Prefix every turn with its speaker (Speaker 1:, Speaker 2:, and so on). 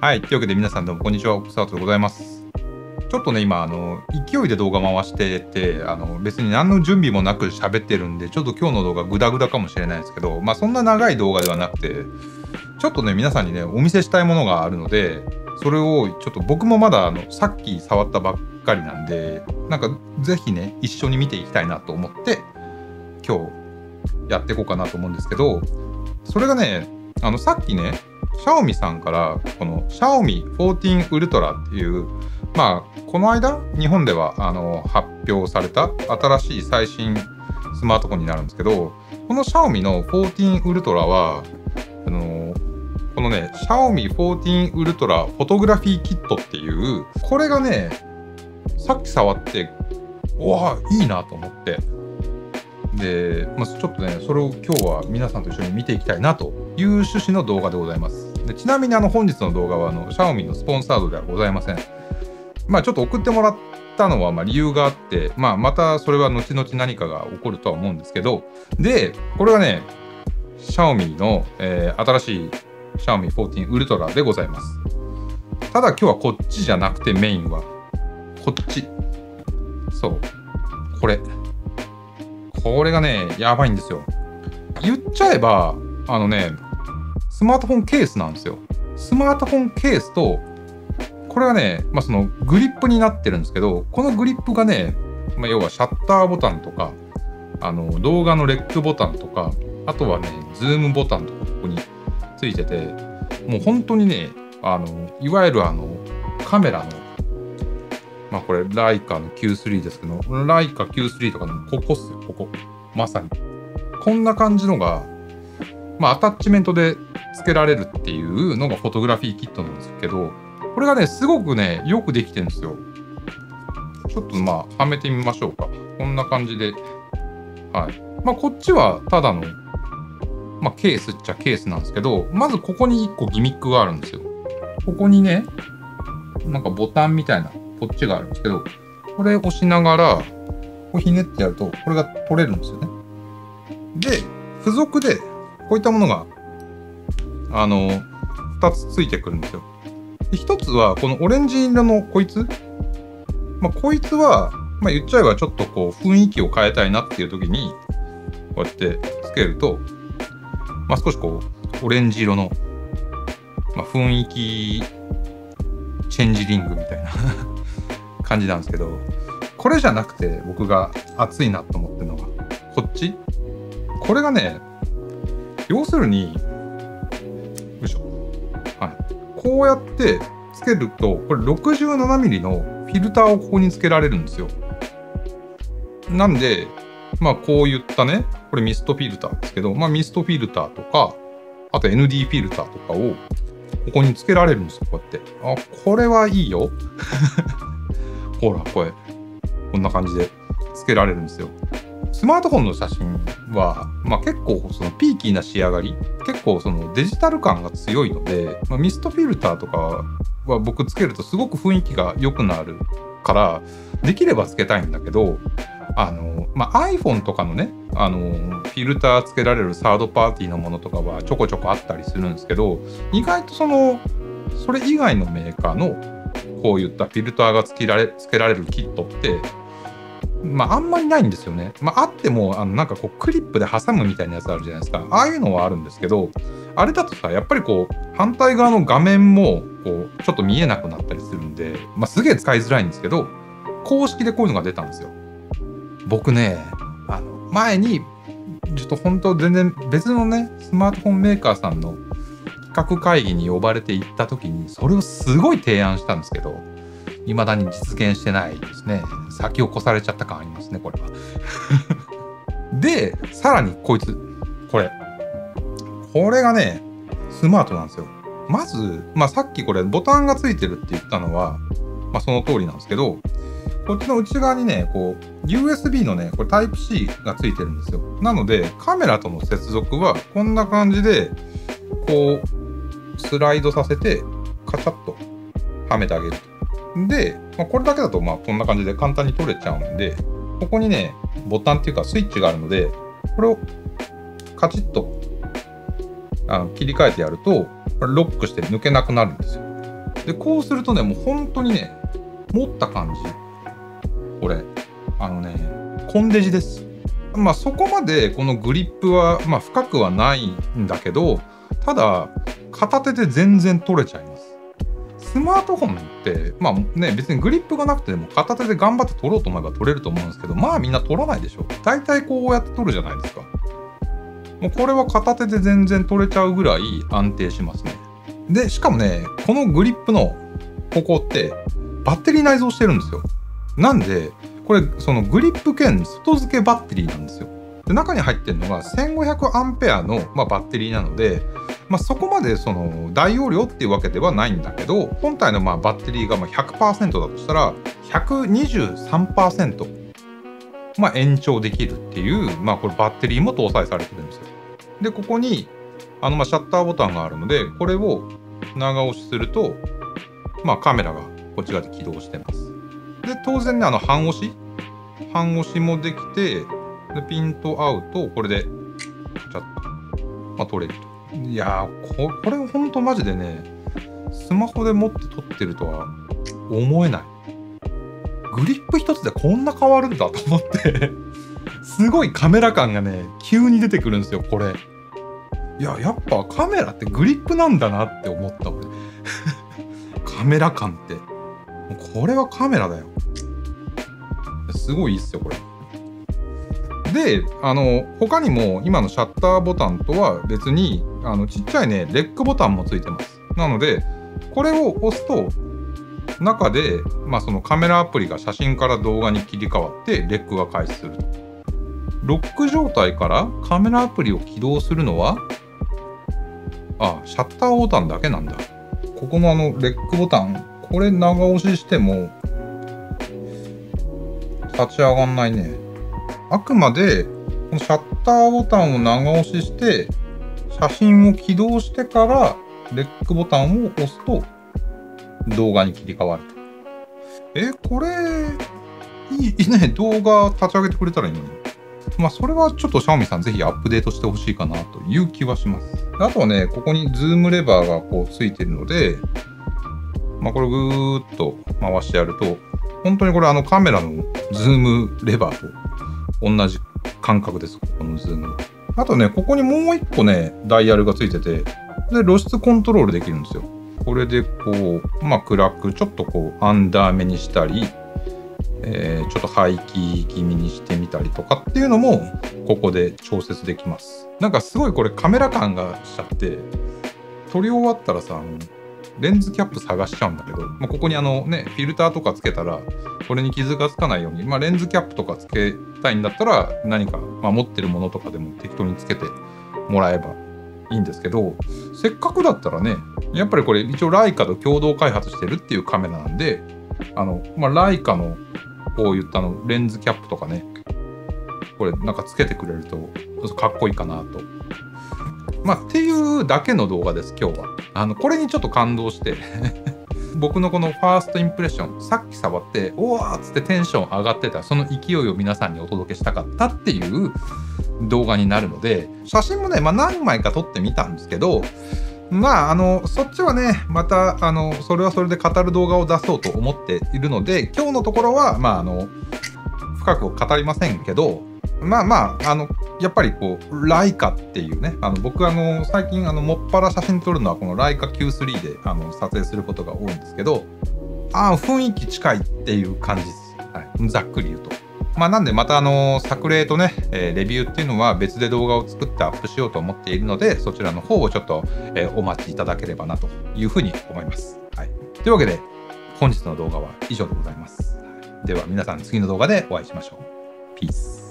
Speaker 1: はい。というわけで皆さんどうもこんにちは。奥沢でございます。ちょっとね、今、勢いで動画回してて、別に何の準備もなく喋ってるんで、ちょっと今日の動画グダグダかもしれないですけど、まあそんな長い動画ではなくて、ちょっとね、皆さんにね、お見せしたいものがあるので、それをちょっと僕もまださっき触ったばっかりなんで、なんかぜひね、一緒に見ていきたいなと思って、今日やっていこうかなと思うんですけど、それがね、さっきね、シャオミさんからこのシャオミ14 Ultra っていう、まあこの間日本では発表された新しい最新スマートフォンになるんですけど、このシャオミの14 Ultra はこのね、シャオミ14 Ultra フォトグラフィーキットっていう、これがね、さっき触って、うわあ、いいなと思って。で、まあ、ちょっとね、それを今日は皆さんと一緒に見ていきたいなという趣旨の動画でございます。でちなみに本日の動画はシャオミのスポンサードではございません。まあちょっと送ってもらったのは理由があって、まあまたそれは後々何かが起こるとは思うんですけど、で、これはね、シャオミの、新しいシャオミ14 Ultra でございます。ただ今日はこっちじゃなくてメインはこっち。そう。これがね、やばいんですよ。言っちゃえば、スマートフォンケースなんですよ。スマートフォンケースと、これはね、まあ、そのグリップになってるんですけど、このグリップがね、まあ、要はシャッターボタンとか、動画のレックボタンとか、あとはね、ズームボタンとかここについてて、もう本当にね、いわゆるカメラの、まあこれ、ライカの Q3 ですけど、ライカ Q3 とかのここっすよ、ここ。まさに。こんな感じのが、まあアタッチメントで付けられるっていうのがフォトグラフィーキットなんですけど、これがね、すごくね、よくできてるんですよ。ちょっとまあ、はめてみましょうか。こんな感じで。はい。まあこっちはただの、まあケースっちゃケースなんですけど、まずここに1個ギミックがあるんですよ。ここにね、なんかボタンみたいな、こっちがあるんですけど、これを押しながら、こうひねってやると、これが取れるんですよね。で、付属で、こういったものが、2つついてくるんですよ。で、1つは、このオレンジ色のこいつ。まあ、こいつは、まあ、言っちゃえばちょっとこう、雰囲気を変えたいなっていう時に、こうやってつけると、まあ、少しこう、オレンジ色の、まあ、雰囲気、チェンジリングみたいな感じなんですけど、これじゃなくて僕が熱いなと思ってるのがこっち。これがね、要するに、よいしょ、はい、こうやってつけると、これ 67mm のフィルターをここにつけられるんですよ。なんで、まあこういったね、これミストフィルターですけど、まあミストフィルターとか、あと ND フィルターとかをここにつけられるんですよ、こうやって。あ、これはいいよ。ほら、こんな感じでつけられるんですよ。スマートフォンの写真は、まあ結構そのピーキーな仕上がり、結構そのデジタル感が強いので、まあ、ミストフィルターとかは僕つけるとすごく雰囲気が良くなるから、できればつけたいんだけど、まあ、iPhone とかのね、フィルターつけられるサードパーティーのものとかはちょこちょこあったりするんですけど、意外とそれ以外のメーカーのこういったフィルターがつけられるキットって、まあ、あんまりないんですよね。まあ、あっても、なんかこう、クリップで挟むみたいなやつあるじゃないですか。ああいうのはあるんですけど、あれだとさ、やっぱりこう、反対側の画面も、こう、ちょっと見えなくなったりするんで、まあ、すげえ使いづらいんですけど、公式でこういうのが出たんですよ。僕ね、前に、ちょっと本当全然別のね、スマートフォンメーカーさんの企画会議に呼ばれて行った時に、それをすごい提案したんですけど、未だに実現してないですね。先を越されちゃった感ありますね、これは。で、さらにこいつ、これがね、スマートなんですよ。まず、まあさっきこれボタンがついてるって言ったのは、まあその通りなんですけど、こっちの内側にね、こう、USB のね、これ Type-C がついてるんですよ。なので、カメラとの接続はこんな感じで、こう、スライドさせて、カチャッとはめてあげると。で、まあ、これだけだとまあこんな感じで簡単に取れちゃうんで、ここにね、ボタンっていうかスイッチがあるので、これをカチッと切り替えてやると、これロックして抜けなくなるんですよ。でこうするとね、もう本当にね、持った感じ、これコンデジです。まあそこまでこのグリップは深くはないんだけど、ただ片手で全然取れちゃいます。スマートフォンって別にグリップがなくても片手で頑張って取ろうと思えば取れると思うんですけど、みんな取らないでしょ。大体こうやって取るじゃないですか。もうこれは片手で全然取れちゃうぐらい安定しますね。でしかもね、このグリップのここってバッテリー内蔵してるんですよ。なんでこれそのグリップ兼外付けバッテリーなんですよ。で中に入ってるのが1500アンペアの、バッテリーなので、そこまでその大容量っていうわけではないんだけど、本体のバッテリーが100% だとしたら 123% 延長できるっていう、これバッテリーも搭載されてるんですよ。でここにシャッターボタンがあるので、これを長押しするとカメラがこっち側で起動してます。で当然ね、半押しもできて、でピントアウトこれでチャッと、撮れると。いやー、これほんとマジでね、スマホで持って撮ってるとは思えない。グリップ一つでこんな変わるんだと思ってすごいカメラ感がね急に出てくるんですよこれ。いや、やっぱカメラってグリップなんだなって思った俺カメラ感って、これはカメラだよ。すごいいいっすよこれ。で他にも今のシャッターボタンとは別にちっちゃいねレックボタンもついてます。なのでこれを押すと中でそのカメラアプリが写真から動画に切り替わってレックが開始すると。ロック状態からカメラアプリを起動するのはシャッターボタンだけなんだ。ここのレックボタン、これ長押ししても立ち上がんないね。あくまでこのシャッターボタンを長押しして写真を起動してからレックボタンを押すと動画に切り替わると。これいいね。動画立ち上げてくれたらいいのに。それはちょっとシャオミさんぜひアップデートしてほしいかなという気はします。あとはね、ここにズームレバーがこうついてるので、これぐーっと回してやると、本当にこれカメラのズームレバーと同じ感覚です、ここのズーム。あとね、ここにもう一個ね、ダイヤルがついてて、で、露出コントロールできるんですよ。これでこう、暗く、ちょっとこう、アンダー目にしたり、ちょっと排気気味にしてみたりとかっていうのも、ここで調節できます。なんかすごいこれカメラ感がしちゃって、撮り終わったらさ、レンズキャップ探しちゃうんだけど、ここにフィルターとかつけたら、これに傷がつかないように、レンズキャップとかつけたいんだったら、何か、持ってるものとかでも適当につけてもらえばいいんですけど、せっかくだったらね、やっぱりこれ一応ライカと共同開発してるっていうカメラなんで、ライカのこういったレンズキャップとかね、これなんかつけてくれるとかっこいいかなと。っていうだけの動画です、今日は。これにちょっと感動して僕のこのファーストインプレッション、さっき触っておわーっつってテンション上がってたその勢いを皆さんにお届けしたかったっていう動画になるので、写真もね、何枚か撮ってみたんですけど、そっちはね、またそれはそれで語る動画を出そうと思っているので、今日のところは深く語りませんけど、やっぱりこうライカっていうね、僕最近もっぱら写真撮るのはこのライカ Q3 で撮影することが多いんですけど、雰囲気近いっていう感じです、はい、ざっくり言うと。なんでまた作例とね、レビューっていうのは別で動画を作ってアップしようと思っているので、そちらの方をちょっと、お待ちいただければなというふうに思います。はい、というわけで本日の動画は以上でございます。では皆さん次の動画でお会いしましょう。ピース。